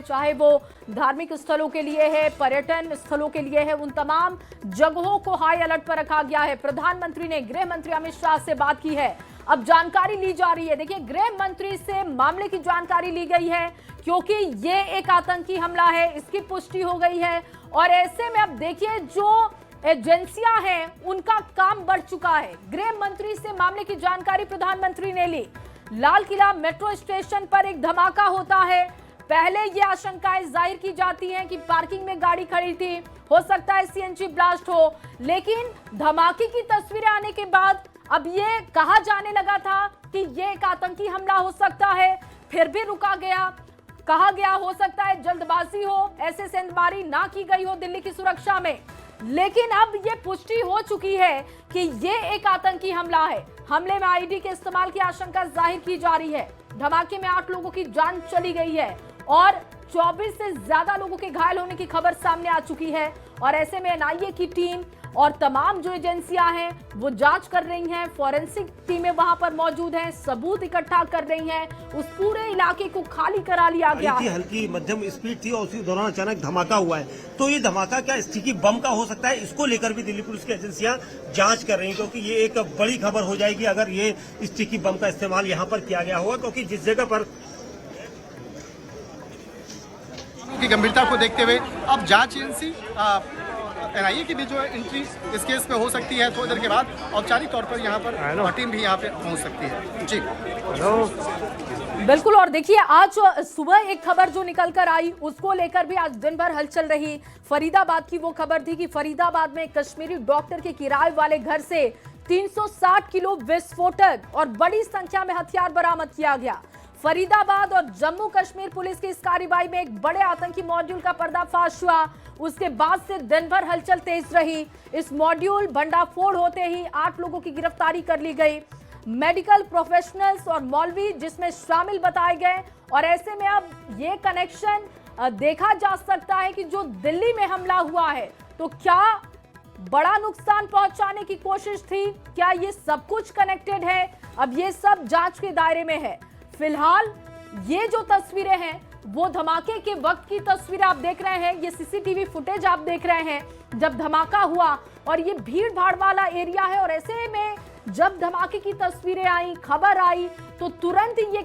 चाहे वो धार्मिक स्थलों के लिए है, पर्यटन स्थलों के लिए है, उन तमाम जगहों को हाई अलर्ट पर रखा गया है। प्रधानमंत्री ने गृह मंत्री अमित शाह से बात की है, अब जानकारी ली जा रही है। देखिए, गृह मंत्री से मामले की जानकारी ली गई है क्योंकि ये एक आतंकी हमला है, इसकी पुष्टि हो गई है। और ऐसे में अब देखिए, जो एजेंसियां हैं उनका काम बढ़ चुका है। गृह मंत्री से मामले की जानकारी प्रधानमंत्री ने ली। लाल किला मेट्रो स्टेशन पर एक धमाका होता है। पहले ये आशंकाएं जाहिर की जाती हैं कि पार्किंग में गाड़ी खड़ी थी, हो सकता है सीएनजी ब्लास्ट हो, लेकिन धमाके की तस्वीरें आने के बाद अब ये कहा जाने लगा था कि ये एक आतंकी हमला हो सकता है, फिर भी रुका गया। कहा गया हो सकता है जल्दबाजी हो, ऐसे सेंधमारी ना की गई हो दिल्ली की सुरक्षा में, लेकिन अब ये पुष्टि हो चुकी है कि ये एक आतंकी हमला है। हमले में आईडी के इस्तेमाल की आशंका जाहिर की जा रही है। धमाके में 8 लोगों की जान चली गई है और 24 से ज्यादा लोगों के घायल होने की खबर सामने आ चुकी है। और ऐसे में एनआईए की टीम और तमाम जो एजेंसियां हैं वो जांच कर रही हैं, फॉरेंसिक टीमें वहां पर मौजूद हैं, सबूत इकट्ठा कर रही हैं। उस पूरे इलाके को खाली करा लिया गया है। हल्की मध्यम स्पीड थी और उसी दौरान अचानक धमाका हुआ है। तो ये धमाका क्या स्टिकी बम का हो सकता है? इसको लेकर भी दिल्ली पुलिस की एजेंसियां जांच कर रही हैं, क्योंकि ये एक बड़ी खबर हो जाएगी अगर ये स्टिकी बम का इस्तेमाल यहाँ पर किया गया होगा। क्योंकि जिस जगह पर की गंभीरता को देखते हुए अब जांच एजेंसी एनआईए की भी जो एंट्री इस केस पे हो सकती है थोड़ी देर के बाद। औपचारिक तौर पर यहाँ पर टीम भी यहाँ पे पहुँच सकती है। जी बिल्कुल। और देखिए, आज सुबह एक खबर जो निकल कर आई उसको लेकर भी आज दिन भर हलचल रही। फरीदाबाद की वो खबर थी कि फरीदाबाद में कश्मीरी डॉक्टर के किराए वाले घर से 360 किलो विस्फोटक और बड़ी संख्या में हथियार बरामद किया गया। फरीदाबाद और जम्मू कश्मीर पुलिस की इस कार्रवाई में एक बड़े आतंकी मॉड्यूल का पर्दाफाश हुआ। उसके बाद से दिन भर हलचल तेज रही। इस मॉड्यूल भंडाफोड़ होते ही 8 लोगों की गिरफ्तारी कर ली गई। मेडिकल प्रोफेशनल्स और मौलवी जिसमें शामिल बताए गए। और ऐसे में अब ये कनेक्शन देखा जा सकता है कि जो दिल्ली में हमला हुआ है तो क्या बड़ा नुकसान पहुंचाने की कोशिश थी, क्या ये सब कुछ कनेक्टेड है? अब ये सब जांच के दायरे में है। फिलहाल ये जो तस्वीरें हैं वो धमाके के वक्त की तस्वीरें आप देख रहे हैं। ये सीसीटीवी फुटेज आप देख रहे हैं जब धमाका हुआ, और ये भीड़ भाड़ वाला एरिया है। और ऐसे में जब धमाके की तस्वीरें आई, खबर आई, तो तुरंत ये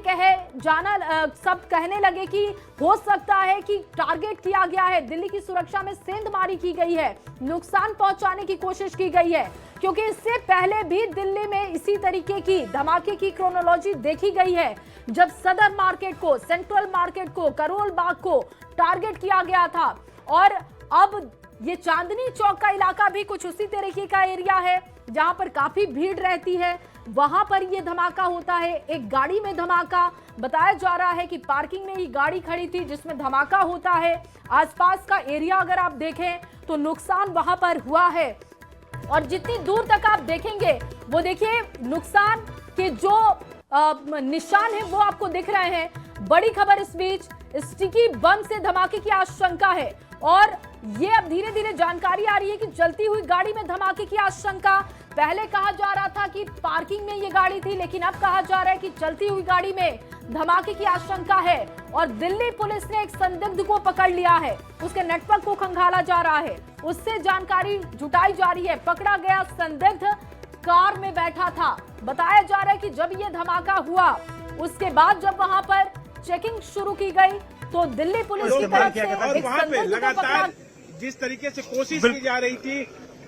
सब कहने लगे कि हो सकता है कि टारगेट किया गया है, दिल्ली की सुरक्षा में सेंधमारी की गई है, नुकसान पहुंचाने की कोशिश की गई है। क्योंकि इससे पहले भी दिल्ली में इसी तरीके की धमाके की क्रोनोलॉजी देखी गई है, जब सदर मार्केट को, सेंट्रल मार्केट को, करोल बाग को टारगेट किया गया था। और अब ये चांदनी चौक का इलाका भी कुछ उसी तरीके का एरिया है जहां पर काफी भीड़ रहती है, वहां पर ये धमाका होता है। एक गाड़ी में धमाका, बताया जा रहा है कि पार्किंग में ये गाड़ी खड़ी थी जिसमें धमाका होता है। आसपास का एरिया अगर आप देखें तो नुकसान वहां पर हुआ है। और जितनी दूर तक आप देखेंगे वो देखिए नुकसान के जो निशान है वो आपको दिख रहे हैं। बड़ी खबर इस बीच, स्टिकी बम से धमाके की आशंका है। और ये अब धीरे धीरे जानकारी आ रही है कि चलती हुई गाड़ी में धमाके की आशंका। पहले कहा जा रहा था कि पार्किंग में ये गाड़ी थी, लेकिन अब कहा जा रहा है कि चलती हुई गाड़ी में धमाके की आशंका है। और दिल्ली पुलिस ने एक संदिग्ध को पकड़ लिया है, उसके नेटवर्क को खंगाला जा रहा है, उससे जानकारी जुटाई जा रही है। पकड़ा गया संदिग्ध कार में बैठा था। बताया जा रहा है कि जब ये धमाका हुआ उसके बाद जब वहां पर चेकिंग शुरू की गई तो दिल्ली पुलिस की तरफ से एक संदिग्ध को पकड़ा। जिस तरीके से कोशिश की जा रही थी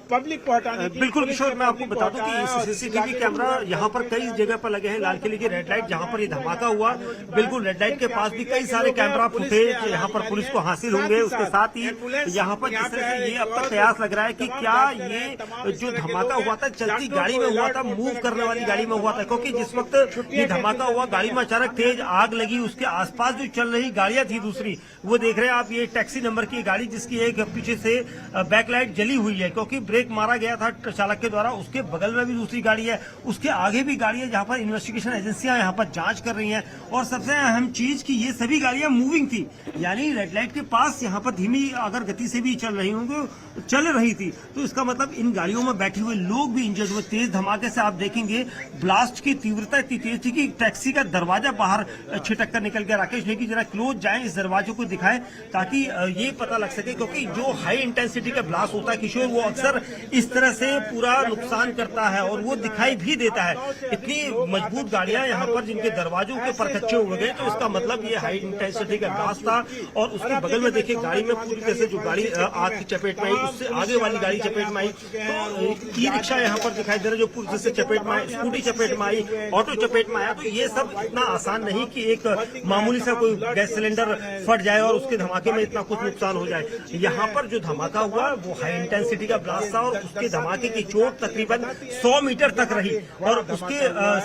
पब्लिक को हटाने की, बिल्कुल किशोर, मैं आपको बता दूं कि सीसीटीवी कैमरा यहाँ पर कई जगह पर लगे हैं। लाल किले की रेड लाइट जहाँ पर ये धमाका हुआ, बिल्कुल रेड लाइट के पास भी कई सारे कैमरा फुटेज यहाँ पर पुलिस को हासिल होंगे। उसके साथ ही यहाँ पर जिस तरह से ये अब तक कयास लग रहा है कि क्या ये जो धमाका हुआ था चलती गाड़ी में हुआ था, मूव करने वाली गाड़ी में हुआ था। क्योंकि जिस वक्त ये धमाका हुआ गाड़ी में अचानक तेज आग लगी, उसके आसपास जो चल रही गाड़ियां थी दूसरी, वो देख रहे हैं आप, ये टैक्सी नंबर की गाड़ी जिसकी एक पीछे से बैकलाइट जली हुई है। क्योंकि ब्रेक मारा गया था चालक के द्वारा, उसके बगल में भी दूसरी गाड़ी है, उसके आगे भी गाड़ी है, जहां पर इन्वेस्टिगेशन एजेंसियां यहां पर जांच कर रही हैं। और सबसे अहम चीज कि ये सभी गाड़ियां मूविंग थी, यानी रेड लाइट के पास यहां पर धीमी अगर गति से भी चल रही थी, तो इसका मतलब इन गाड़ियों में बैठे हुए लोग भी इंजर्ड हुए। तेज धमाके से आप देखेंगे ब्लास्ट की तीव्रता इतनी तेज थी कि टैक्सी का दरवाजा बाहर छिटक कर निकल गया। राकेश लेकिन जरा क्लोज जाएं, इस दरवाजे को दिखाएं ताकि ये पता लग सके, क्योंकि जो हाई इंटेंसिटी का ब्लास्ट होता है किशोर, वो अक्सर इस तरह से पूरा नुकसान करता है और वो दिखाई भी देता है। इतनी मजबूत गाड़ियां यहाँ पर जिनके दरवाजों के परखच्चे उड़ गए, तो इसका मतलब ये हाई इंटेंसिटी का ब्लास्ट था। और उसके बगल में देखिए गाड़ी में पूरी तरह से जो गाड़ी आग की चपेट में आई, उससे आगे वाली गाड़ी चपेट में आई। तो ई रिक्शा यहाँ पर दिखाई दे रहा है जो पूरी तरह से चपेट में आई, स्कूटी चपेट में आई, ऑटो चपेट में आया। तो ये सब इतना आसान नहीं कि एक मामूली सा कोई गैस सिलेंडर फट जाए और उसके धमाके में इतना कुछ नुकसान हो जाए। यहाँ पर जो धमाका हुआ वो हाई इंटेंसिटी का ब्लास्ट था और उसके धमाके की चोट तकरीबन 100 मीटर तक रही और उसके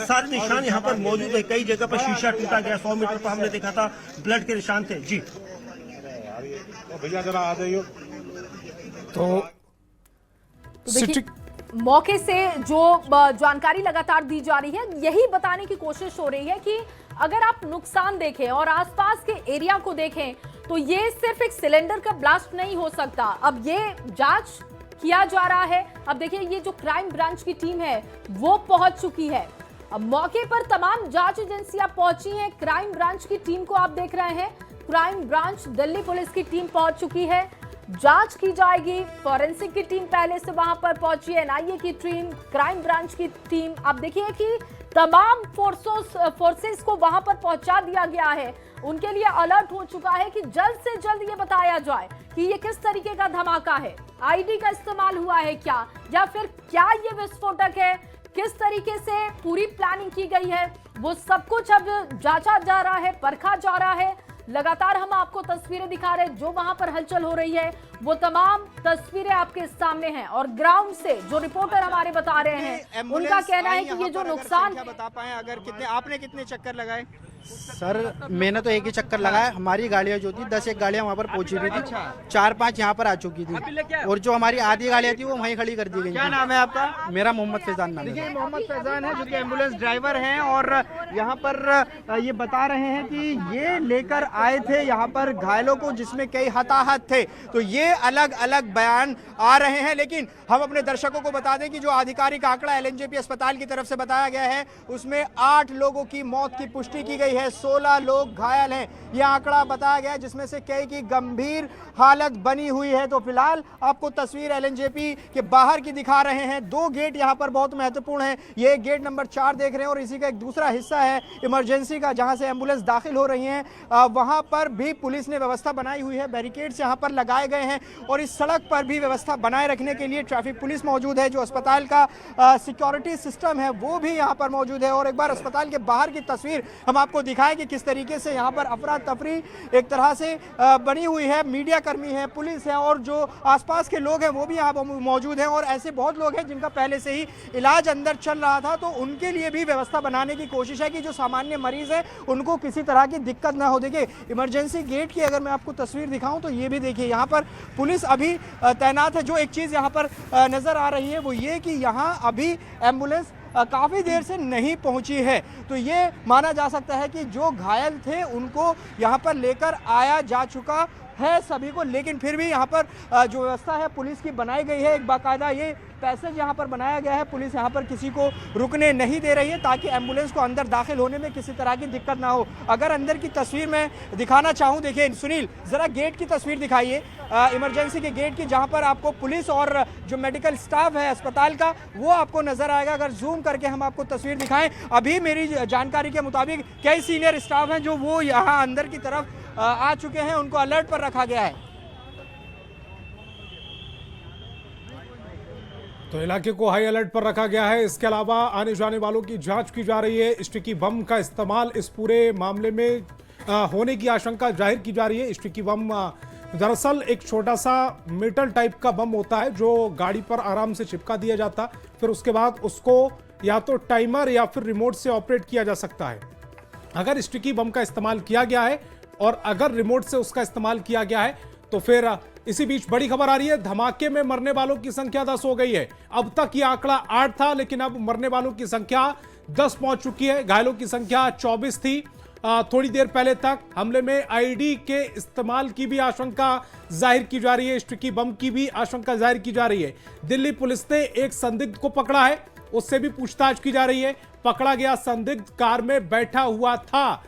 सारे निशान यहाँ पर मौजूद है। कई जगह पर शीशा टूटा गया, 100 मीटर पर हमने देखा था ब्लड के निशान थे। जी भैया जरा आ जाइए। तो देखिए मौके से जो जानकारी लगातार दी जा रही है, यही बताने की कोशिश हो रही है कि अगर आप नुकसान देखें और आसपास के एरिया को देखें तो ये सिर्फ एक सिलेंडर का ब्लास्ट नहीं हो सकता। अब ये जांच किया जा रहा है। अब देखिए ये जो क्राइम ब्रांच की टीम है वो पहुंच चुकी है। अब मौके पर तमाम जांच एजेंसियां पहुंची हैं। क्राइम ब्रांच की टीम को आप देख रहे हैं, क्राइम ब्रांच दिल्ली पुलिस की टीम पहुंच चुकी है, जांच की जाएगी। फॉरेंसिक की टीम पहले से वहां पर पहुंची है, एनआईए की टीम, क्राइम ब्रांच की टीम। आप देखिए कि तमाम फोर्सेस को वहां पर पहुंचा दिया गया है। उनके लिए अलर्ट हो चुका है कि जल्द से जल्द ये बताया जाए कि ये किस तरीके का धमाका है, आईडी का इस्तेमाल हुआ है क्या, या फिर क्या ये विस्फोटक है, किस तरीके से पूरी प्लानिंग की गई है, वो सब कुछ अब जांचा जा रहा है, परखा जा रहा है। लगातार हम आपको तस्वीरें दिखा रहे हैं, जो वहां पर हलचल हो रही है वो तमाम तस्वीरें आपके सामने हैं। और ग्राउंड से जो रिपोर्टर हमारे बता रहे हैं, उनका कहना है कि ये जो नुकसान क्या बता पाए, अगर आपने कितने चक्कर लगाए? सर मैंने तो एक ही चक्कर लगाया। हमारी गाड़ियाँ जो थी 10-1 गाड़ियाँ वहाँ पर पहुंची हुई थी, 4-5 यहाँ पर आ चुकी थी और जो हमारी आधी गाड़ियाँ थी वो वहीं खड़ी कर दी गई। क्या नाम है आपका? मेरा मोहम्मद फैजान नाम है। देखिए मोहम्मद फैजान है जो कि एम्बुलेंस ड्राइवर हैं और यहाँ पर ये बता रहे हैं कि ये लेकर आए थे यहाँ पर घायलों को, जिसमें कई हताहत थे। तो ये अलग अलग बयान आ रहे हैं, लेकिन हम अपने दर्शकों को बता दें कि जो आधिकारिक आंकड़ा एलएनजेपी अस्पताल की तरफ से बताया गया है उसमें 8 लोगों की मौत की पुष्टि की गई है, 16 लोग घायल हैं। यह आंकड़ा बताया गया है, जिसमें से कई की गंभीर हालत बनी हुई है। तो फिलहाल आपको तस्वीर एलएनजेपी के बाहर की दिखा रहे हैं। 2 गेट यहां पर बहुत महत्वपूर्ण है। ये गेट नंबर 4 देख रहे हैं और इसी का एक दूसरा हिस्सा है इमरजेंसी का, जहां से एम्बुलेंस दाखिल हो रही है। वहां पर भी पुलिस ने व्यवस्था बनाई हुई है, बैरिकेड्स यहां पर लगाए गए हैं और इस सड़क पर भी व्यवस्था बनाए रखने के लिए ट्रैफिक पुलिस मौजूद है। जो अस्पताल का सिक्योरिटी सिस्टम है वो भी यहाँ पर मौजूद है। और एक बार अस्पताल के बाहर की तस्वीर हम आपको दिखाएं कि किस तरीके से यहाँ पर अफरा तफरी एक तरह से बनी हुई है। मीडिया कर्मी है, पुलिस है और जो आसपास के लोग हैं वो भी यहाँ पर मौजूद हैं। और ऐसे बहुत लोग हैं जिनका पहले से ही इलाज अंदर चल रहा था, तो उनके लिए भी व्यवस्था बनाने की कोशिश है कि जो सामान्य मरीज है उनको किसी तरह की दिक्कत ना हो। देखिए इमरजेंसी गेट की अगर मैं आपको तस्वीर दिखाऊं तो ये भी देखिए यहाँ पर पुलिस अभी तैनात है। जो एक चीज़ यहाँ पर नजर आ रही है वो ये कि यहाँ अभी एम्बुलेंस काफ़ी देर से नहीं पहुंची है। तो ये माना जा सकता है कि जो घायल थे उनको यहाँ पर लेकर आया जा चुका है सभी को, लेकिन फिर भी यहाँ पर जो व्यवस्था है पुलिस की बनाई गई है। एक बाकायदा ये पैसेज यहाँ पर बनाया गया है, पुलिस यहाँ पर किसी को रुकने नहीं दे रही है ताकि एम्बुलेंस को अंदर दाखिल होने में किसी तरह की दिक्कत ना हो। अगर अंदर की तस्वीर मैं दिखाना चाहूँ, देखिए सुनील ज़रा गेट की तस्वीर दिखाइए, इमरजेंसी के गेट की, जहाँ पर आपको पुलिस और जो मेडिकल स्टाफ है अस्पताल का वो आपको नजर आएगा। अगर जूम करके हम आपको तस्वीर दिखाएं, अभी मेरी जानकारी के मुताबिक कई सीनियर स्टाफ हैं जो वो यहाँ अंदर की तरफ आ चुके हैं, उनको अलर्ट पर रखा गया है। तो इलाके को हाई अलर्ट पर रखा गया है। इसके अलावा आने जाने वालों की जांच की जा रही है। स्टिकी बम का इस्तेमाल इस पूरे मामले में होने की आशंका जाहिर की जा रही है। स्टिकी बम दरअसल एक छोटा सा मेटल टाइप का बम होता है जो गाड़ी पर आराम से चिपका दिया जाता, फिर उसके बाद उसको या तो टाइमर या फिर रिमोट से ऑपरेट किया जा सकता है। अगर स्टिकी बम का इस्तेमाल किया गया है और अगर रिमोट से उसका इस्तेमाल किया गया है तो फिर इसी बीच बड़ी खबर आ रही है, धमाके में मरने वालों की संख्या 10 हो गई है। अब तक ये आंकड़ा 8 था, लेकिन अब मरने वालों की संख्या 10 पहुंच चुकी है। घायलों की संख्या 24 थी। थोड़ी देर पहले तक हमले में आईडी के इस्तेमाल की भी आशंका जाहिर की जा रही है, स्टिकी बम की भी आशंका जाहिर की जा रही है। दिल्ली पुलिस ने एक संदिग्ध को पकड़ा है, उससे भी पूछताछ की जा रही है। पकड़ा गया संदिग्ध कार में बैठा हुआ था।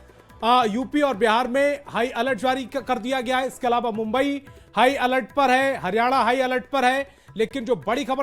यूपी और बिहार में हाई अलर्ट जारी कर दिया गया है। इसके अलावा मुंबई हाई अलर्ट पर है, हरियाणा हाई अलर्ट पर है। लेकिन जो बड़ी खबर